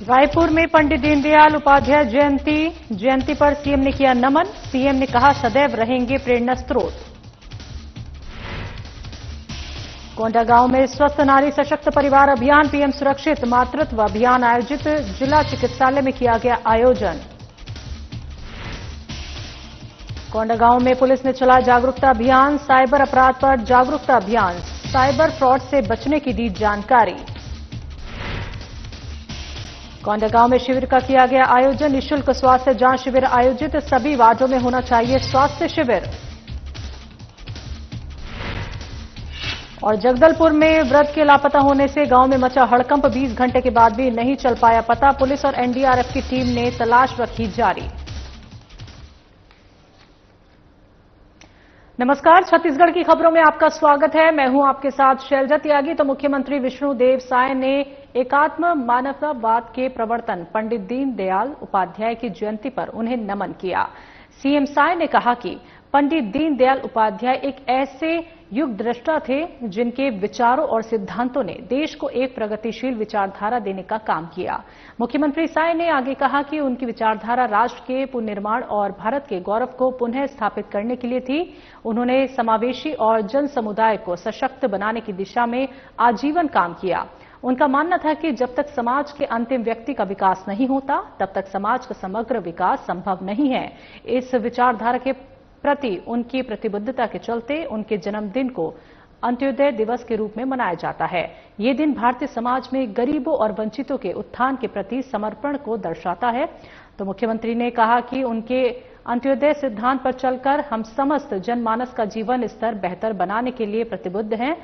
रायपुर में पंडित दीनदयाल उपाध्याय जयंती पर सीएम ने किया नमन। सीएम ने कहा सदैव रहेंगे प्रेरणा स्रोत। कोंडागांव में स्वस्थ नारी सशक्त परिवार अभियान पीएम सुरक्षित मातृत्व अभियान आयोजित, जिला चिकित्सालय में किया गया आयोजन। कोंडागांव में पुलिस ने चलाया जागरूकता अभियान, साइबर अपराध पर जागरूकता अभियान, साइबर फ्रॉड से बचने की दी जानकारी। कोंडागांव में शिविर का किया गया आयोजन, निःशुल्क स्वास्थ्य जांच शिविर आयोजित, सभी वार्डों में होना चाहिए स्वास्थ्य शिविर। और जगदलपुर में व्रत के लापता होने से गांव में मचा हड़कंप, 20 घंटे के बाद भी नहीं चल पाया पता, पुलिस और एनडीआरएफ की टीम ने तलाश रखी जारी। नमस्कार, छत्तीसगढ़ की खबरों में आपका स्वागत है। मैं हूं आपके साथ शैलजा त्यागी। तो मुख्यमंत्री विष्णुदेव साय ने एकात्म मानवतावाद के प्रवर्तन पंडित दीनदयाल उपाध्याय की जयंती पर उन्हें नमन किया। सीएम साय ने कहा कि पंडित दीनदयाल उपाध्याय एक ऐसे युग दृष्टा थे जिनके विचारों और सिद्धांतों ने देश को एक प्रगतिशील विचारधारा देने का काम किया। मुख्यमंत्री साय ने आगे कहा कि उनकी विचारधारा राष्ट्र के पुनर्निर्माण और भारत के गौरव को पुनः स्थापित करने के लिए थी। उन्होंने समावेशी और जन समुदाय को सशक्त बनाने की दिशा में आजीवन काम किया। उनका मानना था कि जब तक समाज के अंतिम व्यक्ति का विकास नहीं होता, तब तक समाज का समग्र विकास संभव नहीं है। इस विचारधारा के प्रति उनकी प्रतिबद्धता के चलते उनके जन्मदिन को अंत्योदय दिवस के रूप में मनाया जाता है। ये दिन भारतीय समाज में गरीबों और वंचितों के उत्थान के प्रति समर्पण को दर्शाता है। तो मुख्यमंत्री ने कहा कि उनके अंत्योदय सिद्धांत पर चलकर हम समस्त जनमानस का जीवन स्तर बेहतर बनाने के लिए प्रतिबद्ध हैं।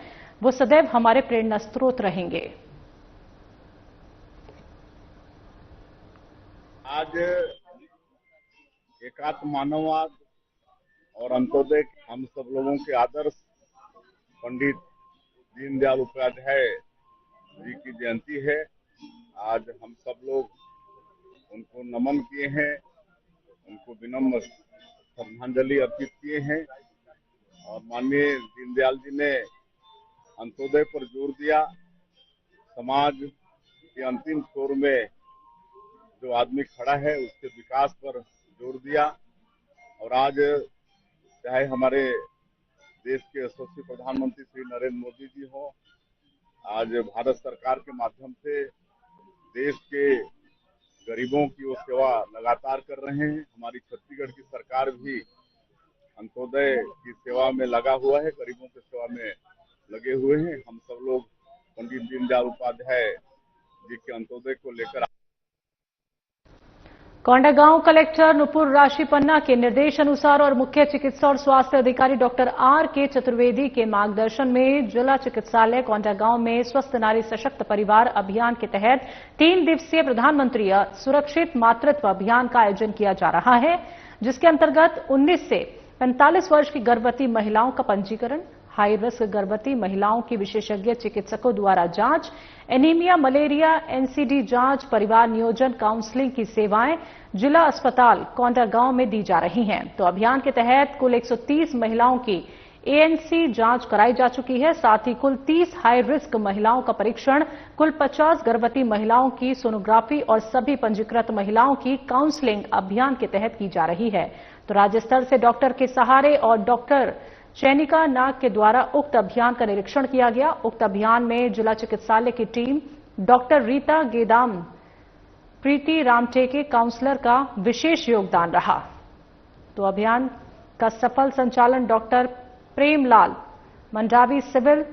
वो सदैव हमारे प्रेरणा स्रोत रहेंगे। आज एकात्म मानववाद और अंत्योदय हम सब लोगों के आदर्श पंडित दीनदयाल उपाध्याय जी की जयंती है। आज हम सब लोग उनको नमन किए हैं, उनको विनम्र श्रद्धांजलि अर्पित किए हैं। और माननीय दीनदयाल जी ने अंत्योदय पर जोर दिया। समाज के अंतिम छोर में जो आदमी खड़ा है उसके विकास पर जोर दिया। और आज चाहे हमारे देश के यशस्वी प्रधानमंत्री श्री नरेंद्र मोदी जी हो, आज भारत सरकार के माध्यम से देश के गरीबों की वो सेवा लगातार कर रहे हैं। हमारी छत्तीसगढ़ की सरकार भी अंत्योदय की सेवा में लगा हुआ है, गरीबों की सेवा में लगे हुए हैं। हम सब लोग पंडित दीनदयाल उपाध्याय जी के अंत्योदय को लेकर कोंडागांव कलेक्टर नुपुर राशिपन्ना के निर्देश अनुसार और मुख्य चिकित्सा और स्वास्थ्य अधिकारी डॉक्टर आर.के. चतुर्वेदी के मार्गदर्शन में जिला चिकित्सालय कोंडागांव में स्वस्थ नारी सशक्त परिवार अभियान के तहत 3 दिवसीय प्रधानमंत्री सुरक्षित मातृत्व अभियान का आयोजन किया जा रहा है, जिसके अंतर्गत 19 से 45 वर्ष की गर्भवती महिलाओं का पंजीकरण, हाई रिस्क गर्भवती महिलाओं की विशेषज्ञ चिकित्सकों द्वारा जांच, एनीमिया, मलेरिया, एनसीडी जांच, परिवार नियोजन, काउंसलिंग की सेवाएं जिला अस्पताल कोंडागांव में दी जा रही हैं। तो अभियान के तहत कुल 130 महिलाओं की एएनसी जांच कराई जा चुकी है। साथ ही कुल 30 हाई रिस्क महिलाओं का परीक्षण, कुल 50 गर्भवती महिलाओं की सोनोग्राफी और सभी पंजीकृत महिलाओं की काउंसलिंग अभियान के तहत की जा रही है। तो राज्य स्तर से डॉक्टर के सहारे और डॉक्टर चैनिका नाग के द्वारा उक्त अभियान का निरीक्षण किया गया। उक्त अभियान में जिला चिकित्सालय की टीम डॉक्टर रीता गेदाम, प्रीति रामटेके काउंसलर का विशेष योगदान रहा। तो अभियान का सफल संचालन डॉक्टर प्रेमलाल मंडावी सिविल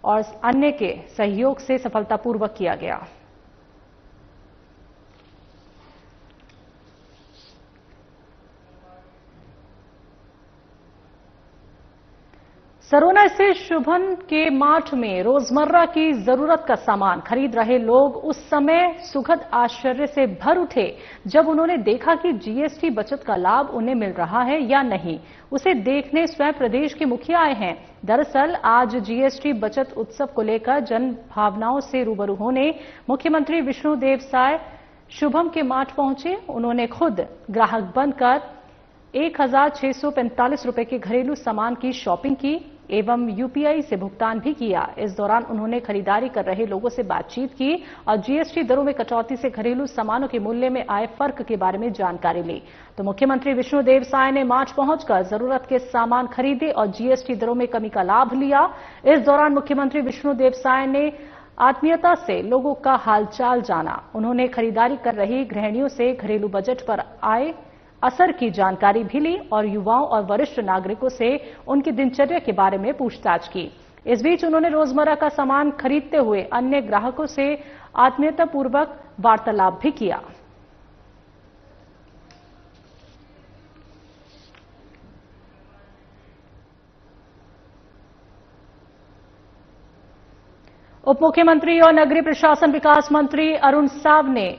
और अन्य के सहयोग से सफलतापूर्वक किया गया। सरोना स्थित शुभन के माठ में रोजमर्रा की जरूरत का सामान खरीद रहे लोग उस समय सुखद आश्चर्य से भर उठे जब उन्होंने देखा कि जीएसटी बचत का लाभ उन्हें मिल रहा है या नहीं। उसे देखने स्वयं प्रदेश के मुखिया आए हैं। दरअसल आज जीएसटी बचत उत्सव को लेकर जन भावनाओं से रूबरू होने मुख्यमंत्री विष्णुदेव साय शुभम के माठ पहुंचे। उन्होंने खुद ग्राहक बनकर 1,645 रुपए के घरेलू सामान की शॉपिंग की। एवं यूपीआई से भुगतान भी किया। इस दौरान उन्होंने खरीदारी कर रहे लोगों से बातचीत की और जीएसटी दरों में कटौती से घरेलू सामानों के मूल्य में आए फर्क के बारे में जानकारी ली। तो मुख्यमंत्री विष्णुदेव साय ने मार्च पहुंचकर जरूरत के सामान खरीदे और जीएसटी दरों में कमी का लाभ लिया। इस दौरान मुख्यमंत्री विष्णुदेव साय ने आत्मीयता से लोगों का हालचाल जाना। उन्होंने खरीदारी कर रही गृहिणियों से घरेलू बजट पर आए असर की जानकारी भी ली और युवाओं और वरिष्ठ नागरिकों से उनकी दिनचर्या के बारे में पूछताछ की। इस बीच उन्होंने रोजमर्रा का सामान खरीदते हुए अन्य ग्राहकों से आत्मीयतापूर्वक वार्तालाप भी किया। उप मुख्यमंत्री और नगरीय प्रशासन विकास मंत्री अरुण साव ने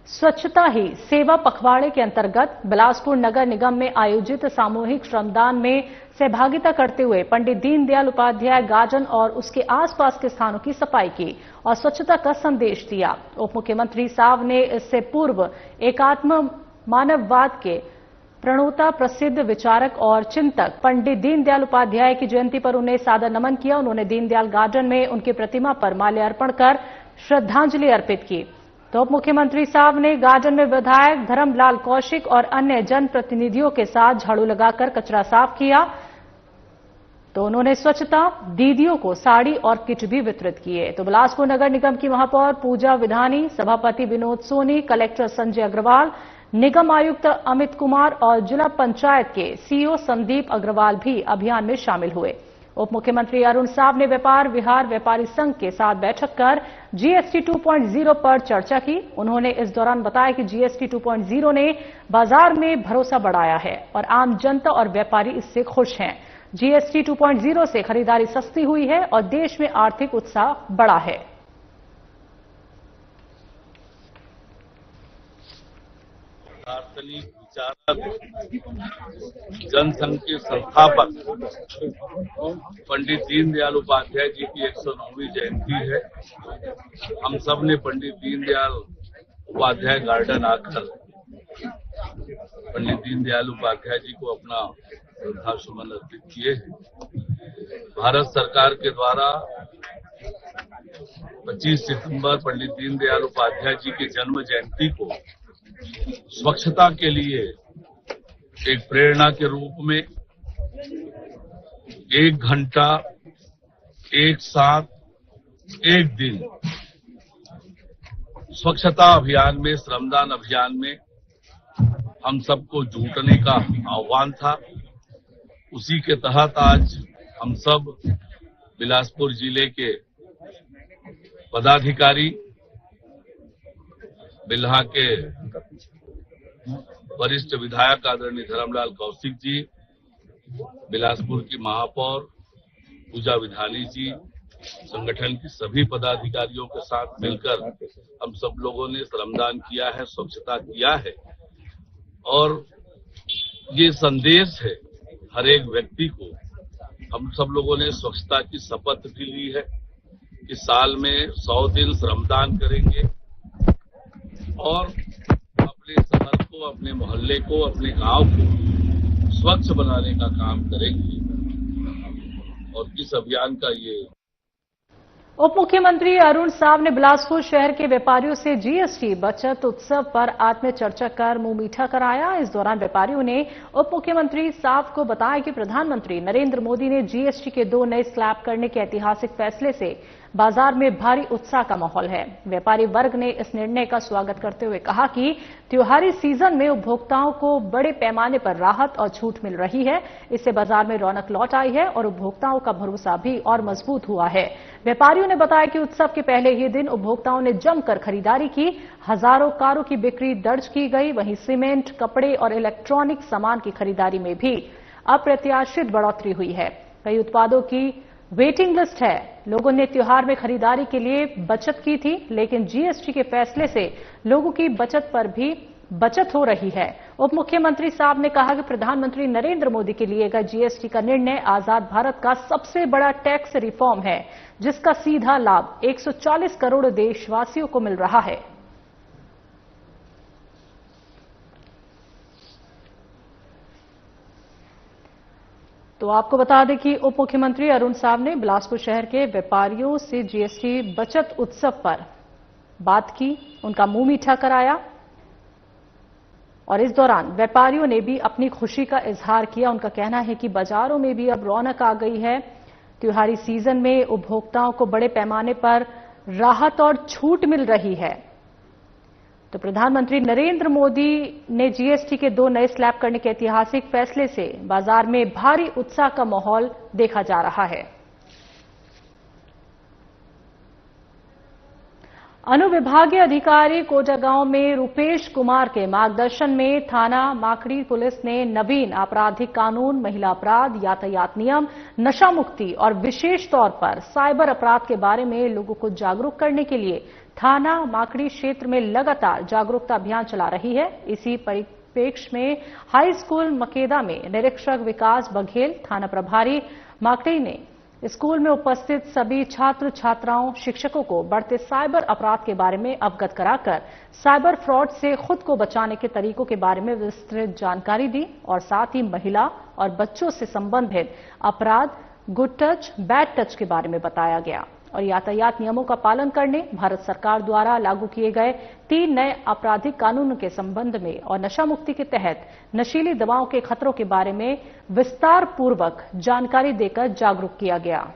स्वच्छता ही सेवा पखवाड़े के अंतर्गत बिलासपुर नगर निगम में आयोजित सामूहिक श्रमदान में सहभागिता करते हुए पंडित दीनदयाल उपाध्याय गार्डन और उसके आसपास के स्थानों की सफाई की और स्वच्छता का संदेश दिया। उप मुख्यमंत्री साव ने इससे पूर्व एकात्म मानववाद के प्रणोता प्रसिद्ध विचारक और चिंतक पंडित दीनदयाल उपाध्याय की जयंती पर उन्हें सादर नमन किया। उन्होंने दीनदयाल गार्डन में उनकी प्रतिमा पर माल्यार्पण कर श्रद्धांजलि अर्पित की। तो उप मुख्यमंत्री साहब ने गार्डन में विधायक धर्मलाल कौशिक और अन्य जनप्रतिनिधियों के साथ झाड़ू लगाकर कचरा साफ किया। तो उन्होंने स्वच्छता दीदियों को साड़ी और किट भी वितरित किए। तो बिलासपुर नगर निगम की महापौर पूजा विधानी, सभापति विनोद सोनी, कलेक्टर संजय अग्रवाल, निगम आयुक्त अमित कुमार और जिला पंचायत के सीईओ संदीप अग्रवाल भी अभियान में शामिल हुए। उप मुख्यमंत्री अरुण साव ने व्यापार विहार व्यापारी संघ के साथ बैठक कर जीएसटी 2.0 पर चर्चा की। उन्होंने इस दौरान बताया कि जीएसटी 2.0 ने बाजार में भरोसा बढ़ाया है और आम जनता और व्यापारी इससे खुश हैं। जीएसटी 2.0 से खरीदारी सस्ती हुई है और देश में आर्थिक उत्साह बढ़ा है। दार्शनिक विचारक जनसंघ के संस्थापक पंडित दीनदयाल उपाध्याय जी की 109वीं जयंती है। हम सब ने पंडित दीनदयाल उपाध्याय गार्डन आकर पंडित दीनदयाल उपाध्याय जी को अपना श्रद्धासुमन अर्पित किए हैं। भारत सरकार के द्वारा 25 सितंबर पंडित दीनदयाल उपाध्याय जी की जन्म जयंती को स्वच्छता के लिए एक प्रेरणा के रूप में 1 घंटा, एक साथ, एक दिन स्वच्छता अभियान में, श्रमदान अभियान में हम सबको जुटने का आह्वान था। उसी के तहत आज हम सब बिलासपुर जिले के पदाधिकारी, बिल्हा के वरिष्ठ विधायक आदरणीय धर्मलाल कौशिक जी, बिलासपुर की महापौर पूजा विधानी जी, संगठन की सभी पदाधिकारियों के साथ मिलकर हम सब लोगों ने श्रमदान किया है, स्वच्छता किया है। और ये संदेश है हर एक व्यक्ति को। हम सब लोगों ने स्वच्छता की शपथ भी ली है कि साल में 100 दिन श्रमदान करेंगे और अपने शहर को, अपने मोहल्ले को, अपने गांव को स्वच्छ बनाने का काम करेंगे। और इस अभियान का ये उप मुख्यमंत्री अरुण साव ने बिलासपुर शहर के व्यापारियों से जीएसटी बचत उत्सव पर आत्म चर्चा कर मुंह मीठा कराया। इस दौरान व्यापारियों ने उप मुख्यमंत्री साव को बताया कि प्रधानमंत्री नरेंद्र मोदी ने जीएसटी के 2 नए स्लैब करने के ऐतिहासिक फैसले से बाजार में भारी उत्साह का माहौल है। व्यापारी वर्ग ने इस निर्णय का स्वागत करते हुए कहा कि त्योहारी सीजन में उपभोक्ताओं को बड़े पैमाने पर राहत और छूट मिल रही है। इससे बाजार में रौनक लौट आई है और उपभोक्ताओं का भरोसा भी और मजबूत हुआ है। व्यापारियों ने बताया कि उत्सव के पहले ही दिन उपभोक्ताओं ने जमकर खरीदारी की। हजारों कारों की बिक्री दर्ज की गई। वहीं सीमेंट, कपड़े और इलेक्ट्रॉनिक सामान की खरीदारी में भी अप्रत्याशित बढ़ोतरी हुई है। कई उत्पादों की वेटिंग लिस्ट है। लोगों ने त्योहार में खरीदारी के लिए बचत की थी, लेकिन जीएसटी के फैसले से लोगों की बचत पर भी बचत हो रही है। उप मुख्यमंत्री साहब ने कहा कि प्रधानमंत्री नरेंद्र मोदी के लिए गए जीएसटी का निर्णय आजाद भारत का सबसे बड़ा टैक्स रिफॉर्म है, जिसका सीधा लाभ 140 करोड़ देशवासियों को मिल रहा है। तो आपको बता दें कि उप मुख्यमंत्री अरुण साव ने बिलासपुर शहर के व्यापारियों से जीएसटी बचत उत्सव पर बात की, उनका मुंह मीठा कराया और इस दौरान व्यापारियों ने भी अपनी खुशी का इजहार किया। उनका कहना है कि बाजारों में भी अब रौनक आ गई है। त्योहारी सीजन में उपभोक्ताओं को बड़े पैमाने पर राहत और छूट मिल रही है। तो प्रधानमंत्री नरेंद्र मोदी ने जीएसटी के 2 नए स्लैब करने के ऐतिहासिक फैसले से बाजार में भारी उत्साह का माहौल देखा जा रहा है। अनुविभागीय अधिकारी कोटागांव में रूपेश कुमार के मार्गदर्शन में थाना माकड़ी पुलिस ने नवीन आपराधिक कानून, महिला अपराध, यातायात नियम, नशा मुक्ति और विशेष तौर पर साइबर अपराध के बारे में लोगों को जागरूक करने के लिए थाना माकड़ी क्षेत्र में लगातार जागरूकता अभियान चला रही है। इसी परिप्रेक्ष्य में हाई स्कूल मकेदा में निरीक्षक विकास बघेल, थाना प्रभारी माकड़ी ने स्कूल में उपस्थित सभी छात्र छात्राओं, शिक्षकों को बढ़ते साइबर अपराध के बारे में अवगत कराकर साइबर फ्रॉड से खुद को बचाने के तरीकों के बारे में विस्तृत जानकारी दी और साथ ही महिला और बच्चों से संबंधित अपराध, गुड टच, बैड टच के बारे में बताया गया और यातायात नियमों का पालन करने, भारत सरकार द्वारा लागू किए गए 3 नए आपराधिक कानूनों के संबंध में और नशा मुक्ति के तहत नशीली दवाओं के खतरों के बारे में विस्तार पूर्वक जानकारी देकर जागरूक किया गया।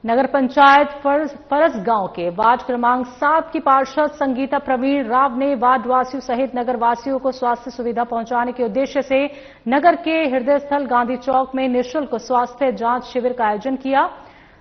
नगर पंचायत फरसगांव के वार्ड क्रमांक 7 की पार्षद संगीता प्रवीण राव ने वार्ड वासियों सहित नगर वासियों को स्वास्थ्य सुविधा पहुंचाने के उद्देश्य से नगर के हृदय स्थल गांधी चौक में निःशुल्क स्वास्थ्य जांच शिविर का आयोजन किया।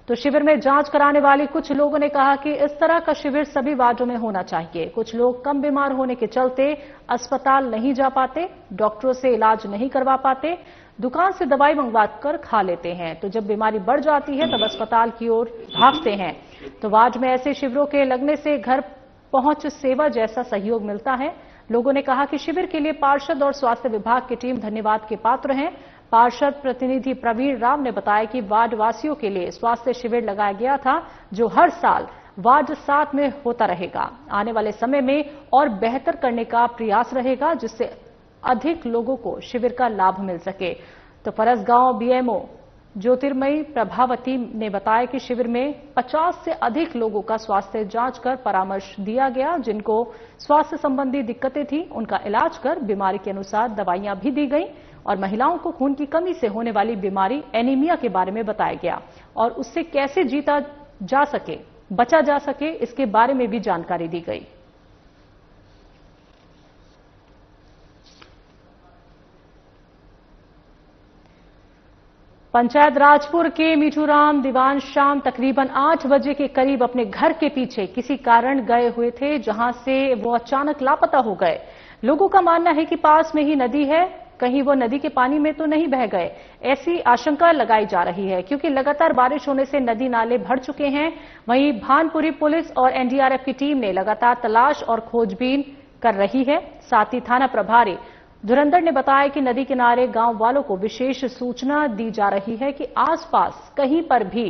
तो शिविर में जांच कराने वाले कुछ लोगों ने कहा कि इस तरह का शिविर सभी वार्डों में होना चाहिए। कुछ लोग कम बीमार होने के चलते अस्पताल नहीं जा पाते, डॉक्टरों से इलाज नहीं करवा पाते, दुकान से दवाई मंगवाकर खा लेते हैं, तो जब बीमारी बढ़ जाती है तब अस्पताल की ओर भागते हैं। तो वार्ड में ऐसे शिविरों के लगने से घर पहुंच सेवा जैसा सहयोग मिलता है। लोगों ने कहा कि शिविर के लिए पार्षद और स्वास्थ्य विभाग की टीम धन्यवाद के पात्र हैं। पार्षद प्रतिनिधि प्रवीण राव ने बताया कि वार्ड वासियों के लिए स्वास्थ्य शिविर लगाया गया था, जो हर साल वार्ड 7 में होता रहेगा। आने वाले समय में और बेहतर करने का प्रयास रहेगा, जिससे अधिक लोगों को शिविर का लाभ मिल सके। तो फरसगांव बीएमओ ज्योतिर्मयी प्रभावती ने बताया कि शिविर में 50 से अधिक लोगों का स्वास्थ्य जांच कर परामर्श दिया गया। जिनको स्वास्थ्य संबंधी दिक्कतें थी, उनका इलाज कर बीमारी के अनुसार दवाइयां भी दी गई और महिलाओं को खून की कमी से होने वाली बीमारी एनीमिया के बारे में बताया गया और उससे कैसे बचा जा सके, इसके बारे में भी जानकारी दी गई। पंचायत राजपुर के मीठूराम दीवान शाम तकरीबन 8 बजे के करीब अपने घर के पीछे किसी कारण गए हुए थे, जहां से वो अचानक लापता हो गए। लोगों का मानना है कि पास में ही नदी है, कहीं वो नदी के पानी में तो नहीं बह गए, ऐसी आशंका लगाई जा रही है क्योंकि लगातार बारिश होने से नदी नाले भर चुके हैं। वहीं भानपुरी पुलिस और एनडीआरएफ की टीम ने लगातार तलाश और खोजबीन कर रही है। साथ ही थाना प्रभारी धुरंधर ने बताया कि नदी किनारे गांव वालों को विशेष सूचना दी जा रही है कि आसपास कहीं पर भी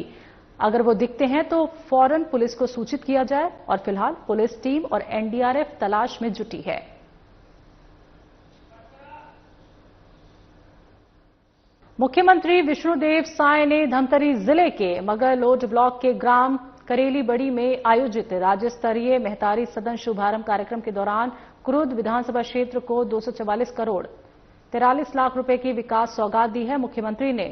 अगर वो दिखते हैं तो फौरन पुलिस को सूचित किया जाए और फिलहाल पुलिस टीम और एनडीआरएफ तलाश में जुटी है। मुख्यमंत्री विष्णुदेव साय ने धमतरी जिले के मगरलोड ब्लॉक के ग्राम करेली बड़ी में आयोजित राज्य स्तरीय महतारी सदन शुभारंभ कार्यक्रम के दौरान क्रुद विधानसभा क्षेत्र को 244 करोड़ 43 लाख रुपए की विकास सौगात दी है। मुख्यमंत्री ने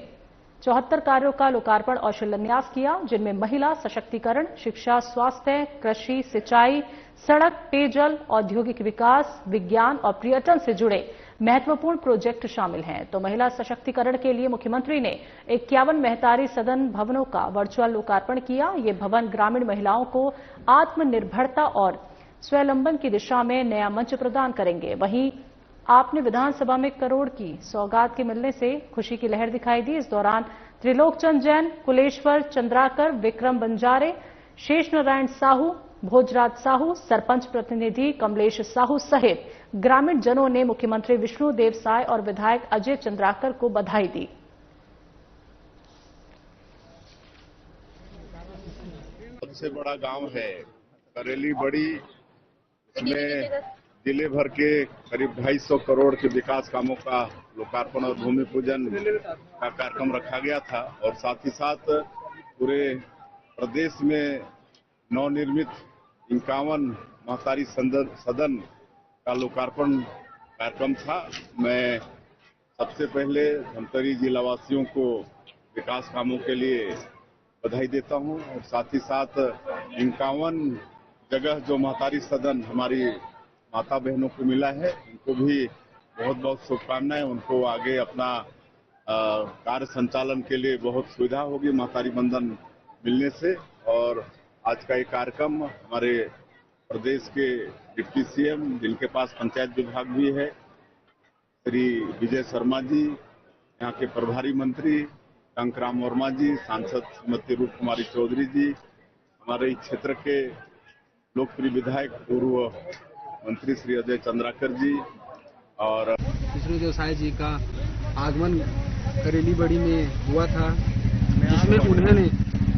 74 कार्यों का लोकार्पण और शिलान्यास किया, जिनमें महिला सशक्तिकरण, शिक्षा, स्वास्थ्य, कृषि, सिंचाई, सड़क, पेयजल, औद्योगिक विकास, विज्ञान और पर्यटन से जुड़े महत्वपूर्ण प्रोजेक्ट शामिल हैं। तो महिला सशक्तिकरण के लिए मुख्यमंत्री ने 51 महतारी सदन भवनों का वर्चुअल लोकार्पण किया। ये भवन ग्रामीण महिलाओं को आत्मनिर्भरता और स्वावलंबन की दिशा में नया मंच प्रदान करेंगे। वहीं आपने विधानसभा में करोड़ की सौगात के मिलने से खुशी की लहर दिखाई दी। इस दौरान त्रिलोकचंद जैन, कुलेश्वर चंद्राकर, विक्रम बंजारे, शेष नारायण साहू, भोजराज साहू, सरपंच प्रतिनिधि कमलेश साहू सहित ग्रामीण जनों ने मुख्यमंत्री विष्णुदेव साय और विधायक अजय चंद्राकर को बधाई दी। सबसे बड़ा गांव है करेली बड़ी, इसमें जिले भर के करीब 250 करोड़ के विकास कामों का लोकार्पण और भूमि पूजन का कार्यक्रम रखा गया था और साथ ही साथ पूरे प्रदेश में नवनिर्मित 51 महतारी सदन का लोकार्पण कार्यक्रम था। मैं सबसे पहले धमतरी जिलावासियों को विकास कामों के लिए बधाई देता हूं और साथ ही साथ 51 जगह जो महतारी सदन हमारी माता बहनों को मिला है उनको भी बहुत बहुत शुभकामनाएं। उनको आगे अपना कार्य संचालन के लिए बहुत सुविधा होगी महतारी बंधन मिलने से। और आज का ये कार्यक्रम हमारे प्रदेश के डिप्टी सीएम जिनके पास पंचायत विभाग भी है श्री विजय शर्मा जी, यहाँ के प्रभारी मंत्री टंकराम वर्मा जी, सांसद श्रीमती रूप कुमारी चौधरी जी, हमारे क्षेत्र के लोकप्रिय विधायक पूर्व मंत्री श्री अजय चंद्राकर जी और विष्णुदेव साय जी का आगमन करेली बड़ी में हुआ था, जिसमें उन्होंने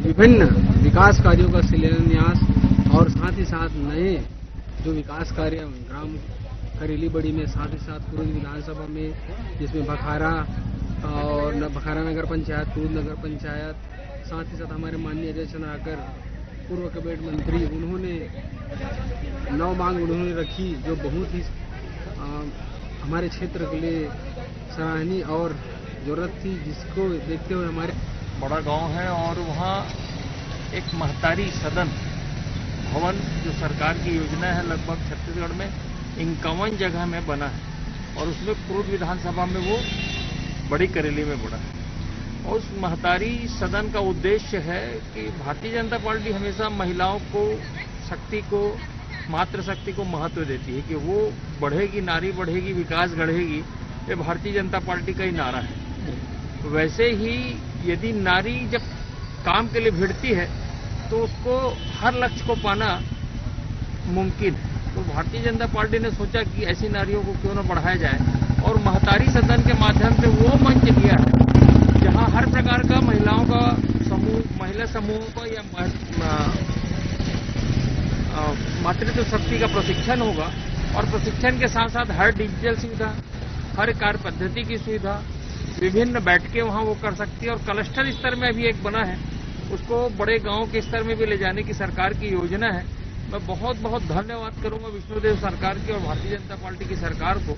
विभिन्न विकास कार्यों का शिलान्यास और साथ ही साथ नए जो विकास कार्य ग्राम करेली बड़ी में साथ ही साथ पूर्व विधानसभा में जिसमें बखारा और बखारा नगर पंचायत, पूर्व नगर पंचायत, साथ ही साथ हमारे माननीय अजय चंद्राकर पूर्व कैबिनेट मंत्री, उन्होंने 9 मांग उन्होंने रखी जो बहुत ही हमारे क्षेत्र के लिए सराहनीय और जरूरत थी, जिसको देखते हुए हमारे बड़ा गांव है और वहाँ एक महतारी सदन भवन जो सरकार की योजना है लगभग छत्तीसगढ़ में 51 जगह में बना है और उसमें पूर्व विधानसभा में वो बड़ी करेली में बना है। और उस महतारी सदन का उद्देश्य है कि भारतीय जनता पार्टी हमेशा महिलाओं को, शक्ति को, मातृशक्ति को महत्व देती है कि वो बढ़ेगी, नारी बढ़ेगी, विकास गढ़ेगी। ये भारतीय जनता पार्टी का ही नारा है। वैसे ही यदि नारी जब काम के लिए भिड़ती है तो उसको हर लक्ष्य को पाना मुमकिन है। तो भारतीय जनता पार्टी ने सोचा कि ऐसी नारियों को क्यों न बढ़ाया जाए और महतारी सदन के माध्यम से वो मंच दिया है जहां हर प्रकार का महिलाओं का समूह, महिला समूहों का या मातृत्व शक्ति का प्रशिक्षण होगा और प्रशिक्षण के साथ साथ हर डिजिटल सुविधा, हर कार्य पद्धति की सुविधा, विभिन्न बैठकें वहां वो कर सकती है। और क्लस्टर स्तर में अभी एक बना है, उसको बड़े गांव के स्तर में भी ले जाने की सरकार की योजना है। मैं बहुत बहुत धन्यवाद करूंगा विष्णुदेव सरकार की और भारतीय जनता पार्टी की सरकार को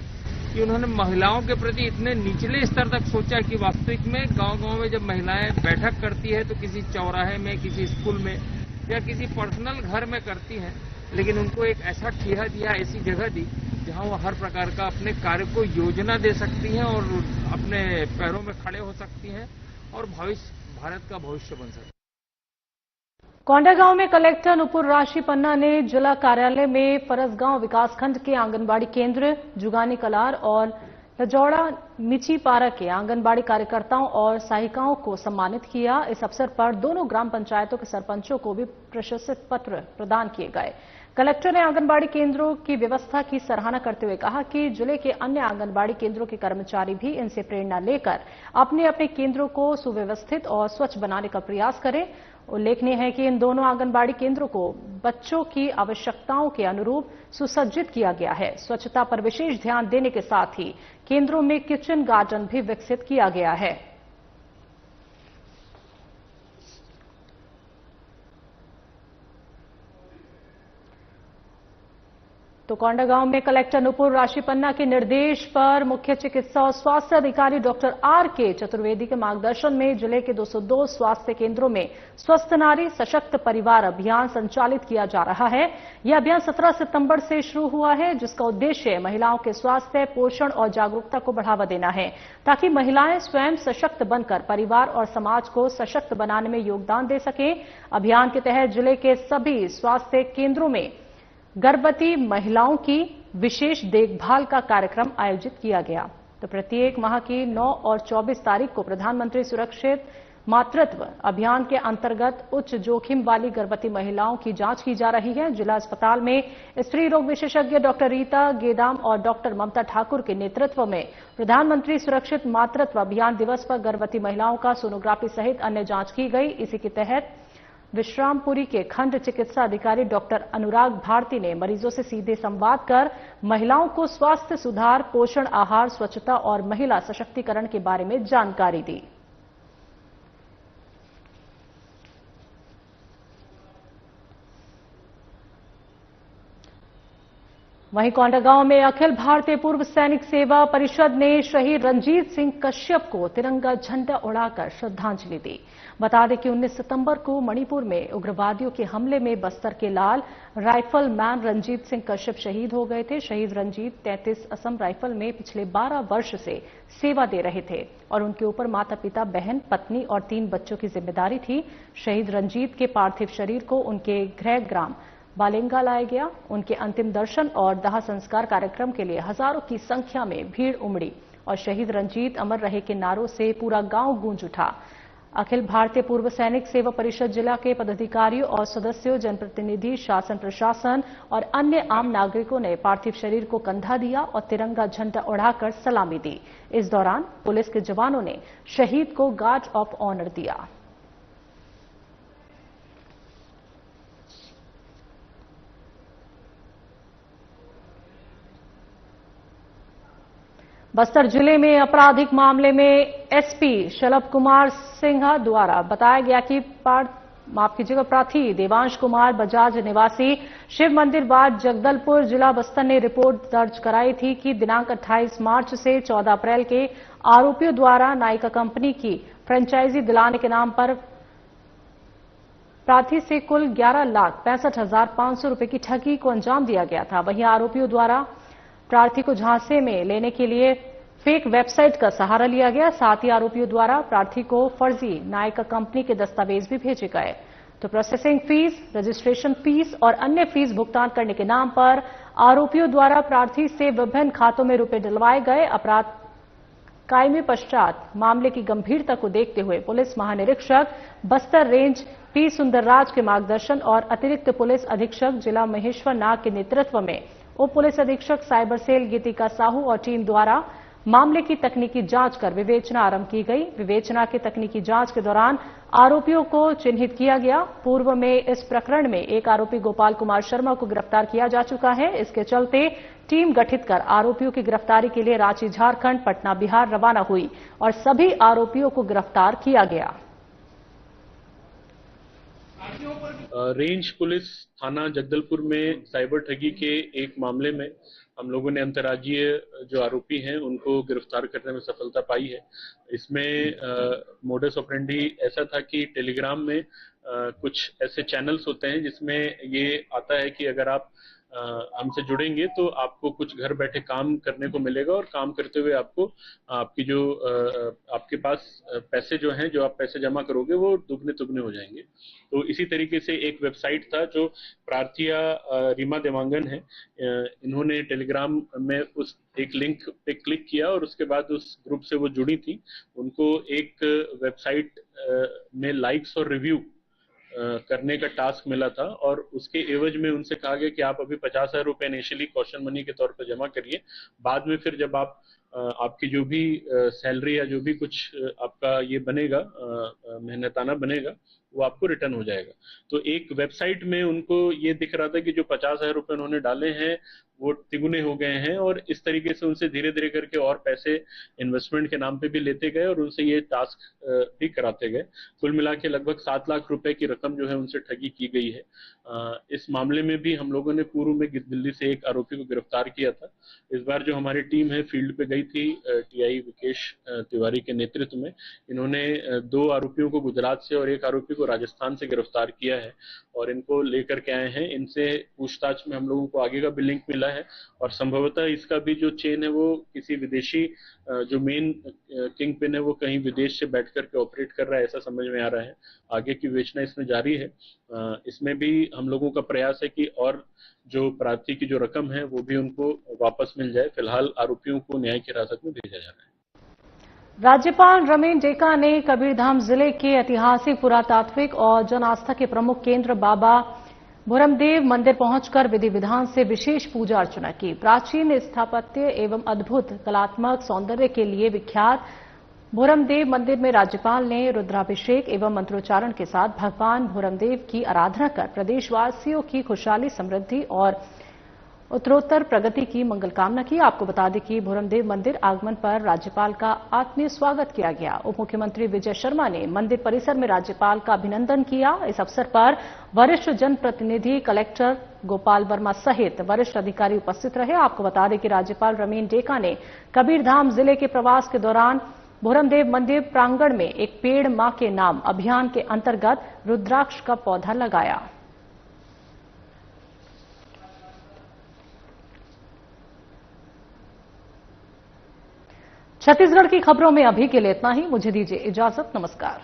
कि उन्होंने महिलाओं के प्रति इतने निचले स्तर तक सोचा कि वास्तविक में गांव-गांव में जब महिलाएं बैठक करती है तो किसी चौराहे में, किसी स्कूल में या किसी पर्सनल घर में करती हैं, लेकिन उनको एक ऐसा ठेहा दिया, ऐसी जगह दी जहां वो हर प्रकार का अपने कार्य को योजना दे सकती हैं और अपने पैरों में खड़े हो सकती हैं और भारत का भविष्य बन सकता है। कोंडागांव में कलेक्टर नुपुर राशि पन्ना ने जिला कार्यालय में फरसगांव विकासखंड के आंगनबाड़ी केंद्र जुगानी कलार और लजौड़ा मिचीपारा के आंगनबाड़ी कार्यकर्ताओं और सहायिकाओं को सम्मानित किया। इस अवसर पर दोनों ग्राम पंचायतों के सरपंचों को भी प्रशस्ति पत्र प्रदान किए गए। कलेक्टर ने आंगनबाड़ी केंद्रों की व्यवस्था की सराहना करते हुए कहा कि जिले के अन्य आंगनबाड़ी केंद्रों के कर्मचारी भी इनसे प्रेरणा लेकर अपने अपने केंद्रों को सुव्यवस्थित और स्वच्छ बनाने का प्रयास करें। उल्लेखनीय है कि इन दोनों आंगनबाड़ी केंद्रों को बच्चों की आवश्यकताओं के अनुरूप सुसज्जित किया गया है। स्वच्छता पर विशेष ध्यान देने के साथ ही केंद्रों में किचन गार्डन भी विकसित किया गया है। तो कोंडागांव में कलेक्टर नुपुर राशि पन्ना के निर्देश पर मुख्य चिकित्सा और स्वास्थ्य अधिकारी डॉक्टर आर.के. चतुर्वेदी के मार्गदर्शन में जिले के 202 स्वास्थ्य केंद्रों में स्वस्थ नारी सशक्त परिवार अभियान संचालित किया जा रहा है। यह अभियान 17 सितंबर से शुरू हुआ है, जिसका उद्देश्य महिलाओं के स्वास्थ्य, पोषण और जागरूकता को बढ़ावा देना है, ताकि महिलाएं स्वयं सशक्त बनकर परिवार और समाज को सशक्त बनाने में योगदान दे सकें। अभियान के तहत जिले के सभी स्वास्थ्य केंद्रों में गर्भवती महिलाओं की विशेष देखभाल का कार्यक्रम आयोजित किया गया। तो प्रत्येक माह की 9 और 24 तारीख को प्रधानमंत्री सुरक्षित मातृत्व अभियान के अंतर्गत उच्च जोखिम वाली गर्भवती महिलाओं की जांच की जा रही है। जिला अस्पताल में स्त्री रोग विशेषज्ञ डॉक्टर रीता गेदाम और डॉक्टर ममता ठाकुर के नेतृत्व में प्रधानमंत्री सुरक्षित मातृत्व अभियान दिवस पर गर्भवती महिलाओं का सोनोग्राफी सहित अन्य जांच की गई। इसी के तहत विश्रामपुरी के खंड चिकित्सा अधिकारी डॉक्टर अनुराग भारती ने मरीजों से सीधे संवाद कर महिलाओं को स्वास्थ्य सुधार, पोषण आहार, स्वच्छता और महिला सशक्तिकरण के बारे में जानकारी दी। वहीं कोंडागांव में अखिल भारतीय पूर्व सैनिक सेवा परिषद ने शहीद रंजीत सिंह कश्यप को तिरंगा झंडा उड़ाकर श्रद्धांजलि दी। बता दें कि 19 सितंबर को मणिपुर में उग्रवादियों के हमले में बस्तर के लाल राइफलमैन रंजीत सिंह कश्यप शहीद हो गए थे। शहीद रंजीत 33 असम राइफल में पिछले 12 वर्ष से सेवा दे रहे थे और उनके ऊपर माता पिता, बहन, पत्नी और 3 बच्चों की जिम्मेदारी थी। शहीद रंजीत के पार्थिव शरीर को उनके गृह ग्राम बालेंगा लाया गया। उनके अंतिम दर्शन और दाह संस्कार कार्यक्रम के लिए हजारों की संख्या में भीड़ उमड़ी और शहीद रंजीत अमर रहे के नारों से पूरा गांव गूंज उठा। अखिल भारतीय पूर्व सैनिक सेवा परिषद जिला के पदाधिकारियों और सदस्यों, जनप्रतिनिधि, शासन प्रशासन और अन्य आम नागरिकों ने पार्थिव शरीर को कंधा दिया और तिरंगा झंडा उड़ाकर सलामी दी। इस दौरान पुलिस के जवानों ने शहीद को गार्ड ऑफ ऑनर दिया। बस्तर जिले में आपराधिक मामले में एसपी शलभ कुमार सिन्हा द्वारा बताया गया कि प्रार्थी देवांश कुमार बजाज निवासी शिव मंदिर बाद जगदलपुर जिला बस्तर ने रिपोर्ट दर्ज कराई थी कि दिनांक 28 मार्च से 14 अप्रैल के आरोपियों द्वारा नायका कंपनी की फ्रेंचाइजी दिलाने के नाम पर प्रार्थी से कुल 11,65,500 रुपए की ठगी को अंजाम दिया गया था। वहीं आरोपियों द्वारा प्रार्थी को झांसे में लेने के लिए फेक वेबसाइट का सहारा लिया गया। साथ ही आरोपियों द्वारा प्रार्थी को फर्जी नायका कंपनी के दस्तावेज भी भेजे गए। तो प्रोसेसिंग फीस, रजिस्ट्रेशन फीस और अन्य फीस भुगतान करने के नाम पर आरोपियों द्वारा प्रार्थी से विभिन्न खातों में रुपए डलवाए गए। अपराध कायमी पश्चात मामले की गंभीरता को देखते हुए पुलिस महानिरीक्षक बस्तर रेंज पी सुंदरराज के मार्गदर्शन और अतिरिक्त पुलिस अधीक्षक जिला महेश्वर नाग के नेतृत्व में उप पुलिस अधीक्षक साइबर सेल गीतिका साहू और टीम द्वारा मामले की तकनीकी जांच कर विवेचना आरंभ की गई। विवेचना की तकनीकी जांच के दौरान आरोपियों को चिन्हित किया गया। पूर्व में इस प्रकरण में एक आरोपी गोपाल कुमार शर्मा को गिरफ्तार किया जा चुका है। इसके चलते टीम गठित कर आरोपियों की गिरफ्तारी के लिए रांची झारखंड, पटना बिहार रवाना हुई और सभी आरोपियों को गिरफ्तार किया गया। रेंज पुलिस थाना जगदलपुर में साइबर ठगी के एक मामले में हम लोगों ने अंतर्राज्यीय जो आरोपी हैं उनको गिरफ्तार करने में सफलता पाई है। इसमें मोडस ऑपरेंडी ऐसा था कि टेलीग्राम में कुछ ऐसे चैनल्स होते हैं जिसमें ये आता है कि अगर आप हमसे जुड़ेंगे तो आपको कुछ घर बैठे काम करने को मिलेगा और काम करते हुए आपको आपकी जो आपके पास पैसे जो हैं, जो आप पैसे जमा करोगे वो दुगने तुगने हो जाएंगे। तो इसी तरीके से एक वेबसाइट था जो प्रार्थिया रीमा देवांगन है, इन्होंने टेलीग्राम में उस एक लिंक पे क्लिक किया और उसके बाद उस ग्रुप से वो जुड़ी थी। उनको एक वेबसाइट में लाइक्स और रिव्यू करने का टास्क मिला था और उसके एवज में उनसे कहा गया कि आप अभी 50,000 रुपए इनिशियली कॉशन मनी के तौर पर जमा करिए, बाद में फिर जब आप आपकी जो भी सैलरी या जो भी कुछ आपका ये बनेगा मेहनताना बनेगा वो आपको रिटर्न हो जाएगा। तो एक वेबसाइट में उनको ये दिख रहा था कि जो 50,000 रुपए उन्होंने डाले हैं वो तिगुने हो गए हैं और इस तरीके से उनसे धीरे धीरे करके और पैसे इन्वेस्टमेंट के नाम पे भी लेते गए और उनसे ये टास्क भी कराते गए। कुल मिला के लगभग 7 लाख रुपए की रकम जो है उनसे ठगी की गई है। इस मामले में भी हम लोगों ने पूर्व में दिल्ली से एक आरोपी को गिरफ्तार किया था। इस बार जो हमारी टीम है फील्ड पे गई थी टीआई विकेश तिवारी के नेतृत्व में, इन्होंने 2 आरोपियों को गुजरात से और एक आरोपी को राजस्थान से गिरफ्तार किया है और इनको लेकर के आए हैं। इनसे पूछताछ में हम लोगों को आगे का भी लिंक मिला है और संभवतः इसका भी जो चेन है वो किसी विदेशी जो मेन किंग पिन है वो कहीं विदेश से बैठ करके ऑपरेट कर रहा है, ऐसा समझ में आ रहा है। आगे की विवेचना इसमें जारी है। इसमें भी हम लोगों का प्रयास है कि और जो प्रार्थी की जो रकम है वो भी उनको वापस मिल जाए। फिलहाल आरोपियों को न्यायिक हिरासत में भेजा जा रहा है। राज्यपाल रमेन डेका ने कबीरधाम जिले के ऐतिहासिक, पुरातात्विक और जन आस्था के प्रमुख केंद्र बाबा भुरमदेव मंदिर पहुंचकर विधि विधान से विशेष पूजा अर्चना की। प्राचीन स्थापत्य एवं अद्भुत कलात्मक सौंदर्य के लिए विख्यात भोरमदेव मंदिर में राज्यपाल ने रुद्राभिषेक एवं मंत्रोच्चारण के साथ भगवान भोरमदेव की आराधना कर प्रदेशवासियों की खुशहाली, समृद्धि और उत्तरोत्तर प्रगति की मंगल कामना की। आपको बता दें कि भोरमदेव मंदिर आगमन पर राज्यपाल का आत्मीय स्वागत किया गया। उप मुख्यमंत्री विजय शर्मा ने मंदिर परिसर में राज्यपाल का अभिनंदन किया। इस अवसर पर वरिष्ठ जनप्रतिनिधि कलेक्टर गोपाल वर्मा सहित वरिष्ठ अधिकारी उपस्थित रहे। आपको बता दें कि राज्यपाल रमीन डेका ने कबीरधाम जिले के प्रवास के दौरान भोरमदेव मंदिर प्रांगण में एक पेड़ मां के नाम अभियान के अंतर्गत रुद्राक्ष का पौधा लगाया। छत्तीसगढ़ की खबरों में अभी के लिए इतना ही। मुझे दीजिए इजाजत। नमस्कार।